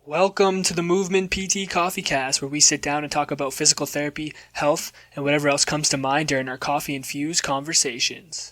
Welcome to the Movement PT Coffee Cast, where we sit down and talk about physical therapy, health, and whatever else comes to mind during our coffee-infused conversations.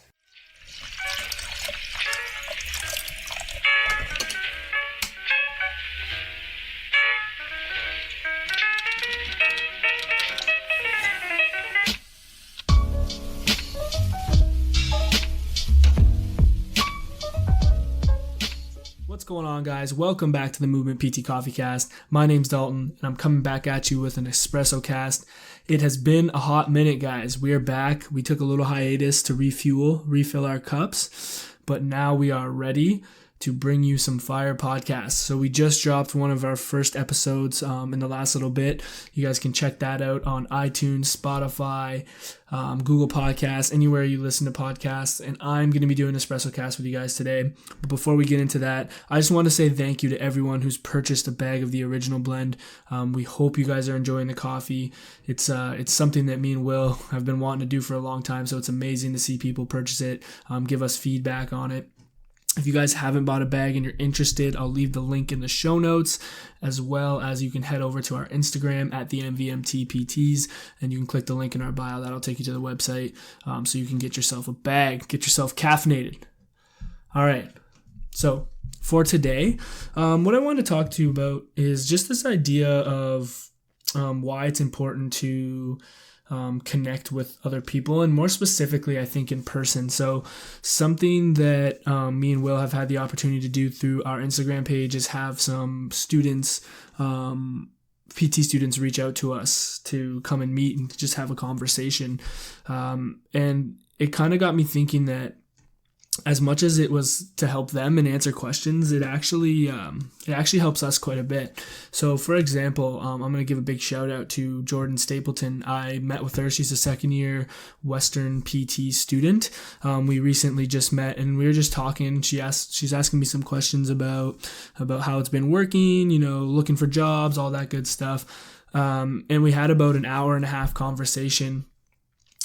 What's going on, guys? Welcome back to the Movement PT Coffee Cast. My name's Dalton, and I'm coming back at you with an EsspressoCast. It has been a hot minute, guys. We are back. We took a little hiatus to refill our cups, but now we are ready to bring you some fire podcasts. So we just dropped one of our first episodes in the last little bit. You guys can check that out on iTunes, Spotify, Google Podcasts, anywhere you listen to podcasts. And I'm going to be doing EsspressoCast with you guys today. But before we get into that, I just want to say thank you to everyone who's purchased a bag of the original blend. We hope you guys are enjoying the coffee. It's something that me and Will have been wanting to do for a long time. So it's amazing to see people purchase it, give us feedback on it. If you guys haven't bought a bag and you're interested, I'll leave the link in the show notes, as well as you can head over to our Instagram at the MVMTPTs, and you can click the link in our bio. That'll take you to the website, so you can get yourself a bag, get yourself caffeinated. All right, so for today, what I want to talk to you about is just this idea of why it's important to connect with other people, and more specifically, I think in person. So something that me and Will have had the opportunity to do through our Instagram page is have some students, PT students, reach out to us to come and meet and just have a conversation. And it kind of got me thinking that as much as it was to help them and answer questions, it actually helps us quite a bit. So, for example, I'm going to give a big shout out to Jordan Stapleton. I met with her. She's a second year Western PT student. We recently just met, and we were just talking. She's asking me some questions about how it's been working, looking for jobs, all that good stuff. And we had about an hour and a half conversation.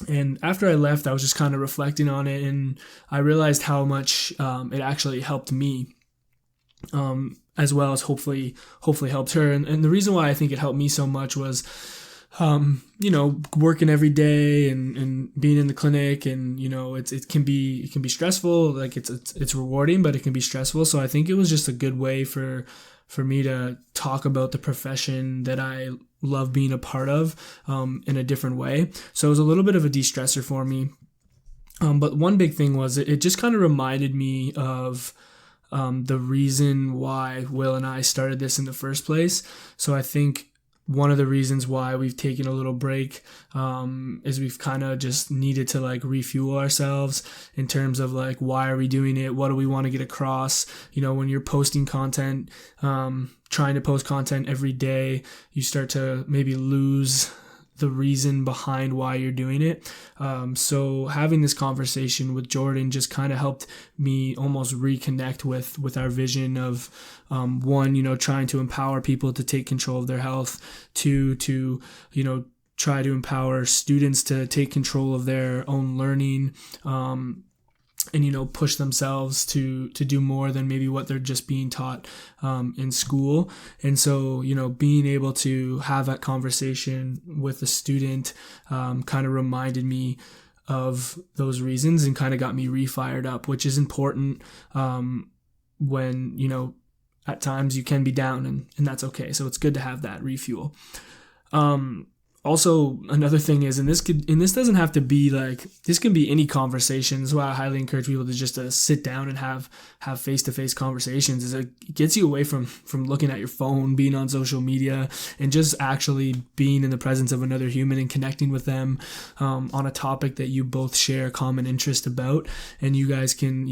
And after I left, I was just kind of reflecting on it, and I realized how much it actually helped me, as well as hopefully helped her. And the reason why I think it helped me so much was, working every day and being in the clinic, and it can be stressful. Like it's rewarding, but it can be stressful. So I think it was just a good way for me to talk about the profession that I love being a part of in a different way. So it was a little bit of a de-stressor for me. But one big thing was it just kind of reminded me of the reason why Will and I started this in the first place. So I think one of the reasons why we've taken a little break is we've kind of just needed to refuel ourselves in terms of why are we doing it? What do we want to get across? When you're posting content, trying to post content every day, you start to maybe lose the reason behind why you're doing it. So having this conversation with Jordan just kind of helped me almost reconnect with our vision of, one, trying to empower people to take control of their health, two, to, try to empower students to take control of their own learning, and push themselves to do more than maybe what they're just being taught in school. And so being able to have that conversation with a student kind of reminded me of those reasons and kind of got me refired up, which is important when at times you can be down, and that's okay. So it's good to have that refuel. Also, another thing is, and this doesn't have to be this can be any conversation. This is why I highly encourage people to just sit down and have face-to-face conversations. Is it gets you away from looking at your phone, being on social media, and just actually being in the presence of another human and connecting with them on a topic that you both share a common interest about, and you guys can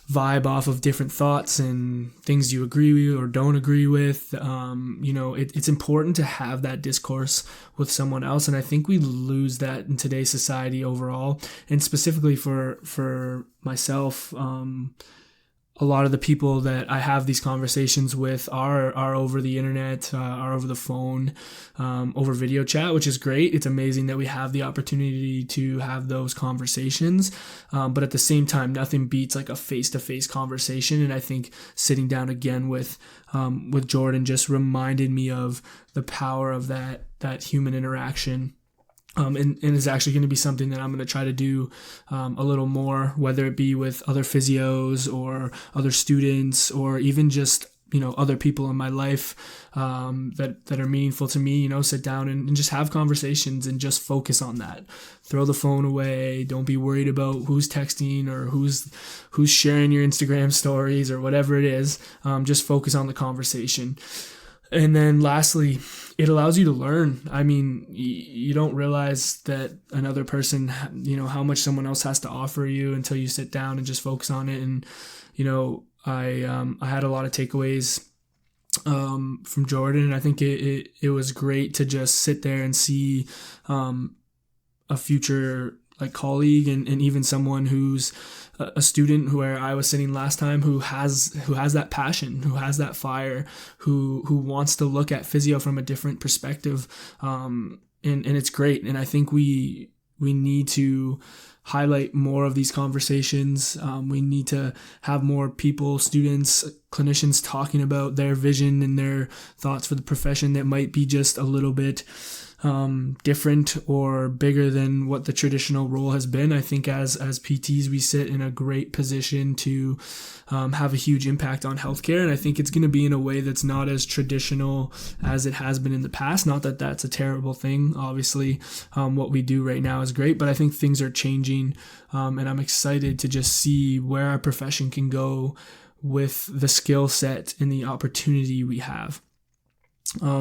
vibe off of different thoughts and things you agree with or don't agree with. It's important to have that discourse with someone else, and I think we lose that in today's society overall, and specifically for myself. a lot of the people that I have these conversations with are over the internet, are over the phone, over video chat, which is great. It's amazing that we have the opportunity to have those conversations. But at the same time, nothing beats like a face-to-face conversation. And I think sitting down again with Jordan just reminded me of the power of that human interaction. And it's actually going to be something that I'm going to try to do a little more, whether it be with other physios or other students or even just, other people in my life that are meaningful to me, sit down and just have conversations and just focus on that. Throw the phone away. Don't be worried about who's texting or who's sharing your Instagram stories or whatever it is. Just focus on the conversation. And then lastly, it allows you to learn. I mean, you don't realize that another person, how much someone else has to offer you until you sit down and just focus on it. And, I had a lot of takeaways from Jordan, and I think it was great to just sit there and see a future like colleague and even someone who's a student where I was sitting last time who has that passion, who has that fire, who wants to look at physio from a different perspective. And it's great. And I think we need to highlight more of these conversations. We need to have more people, students, clinicians talking about their vision and their thoughts for the profession that might be just a little bit different or bigger than what the traditional role has been. I think as PTs, we sit in a great position to have a huge impact on healthcare. And I think it's going to be in a way that's not as traditional as it has been in the past. Not that that's a terrible thing. Obviously, what we do right now is great, but I think things are changing. And I'm excited to just see where our profession can go with the skill set and the opportunity we have.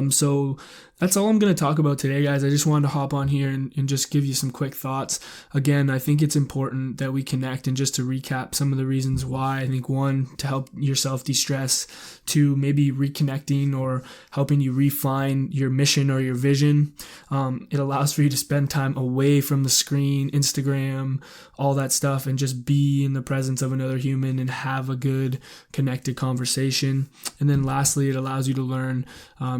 So that's all I'm going to talk about today, guys. I just wanted to hop on here and just give you some quick thoughts. Again, I think it's important that we connect, and just to recap some of the reasons why. I think 1, to help yourself de-stress, 2, maybe reconnecting or helping you refine your mission or your vision. It allows for you to spend time away from the screen, Instagram, all that stuff, and just be in the presence of another human and have a good connected conversation. And then lastly, it allows you to learn.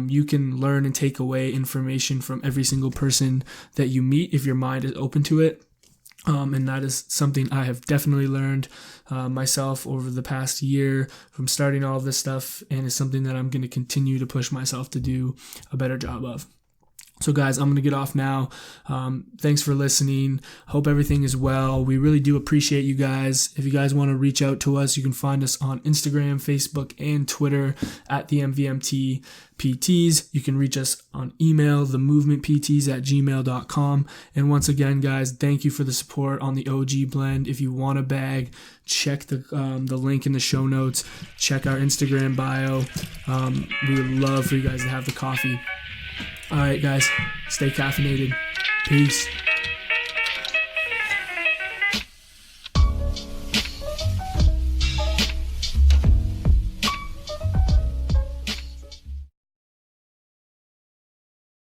You can learn and take away information from every single person that you meet if your mind is open to it. And that is something I have definitely learned myself over the past year from starting all of this stuff, and it's something that I'm going to continue to push myself to do a better job of. So guys, I'm going to get off now. Thanks for listening. Hope everything is well. We really do appreciate you guys. If you guys want to reach out to us, you can find us on Instagram, Facebook, and Twitter at the MVMT PTs. You can reach us on email, themovementpts@gmail.com. And once again, guys, thank you for the support on the OG blend. If you want a bag, check the link in the show notes. Check our Instagram bio. We would love for you guys to have the coffee. All right, guys, stay caffeinated. Peace.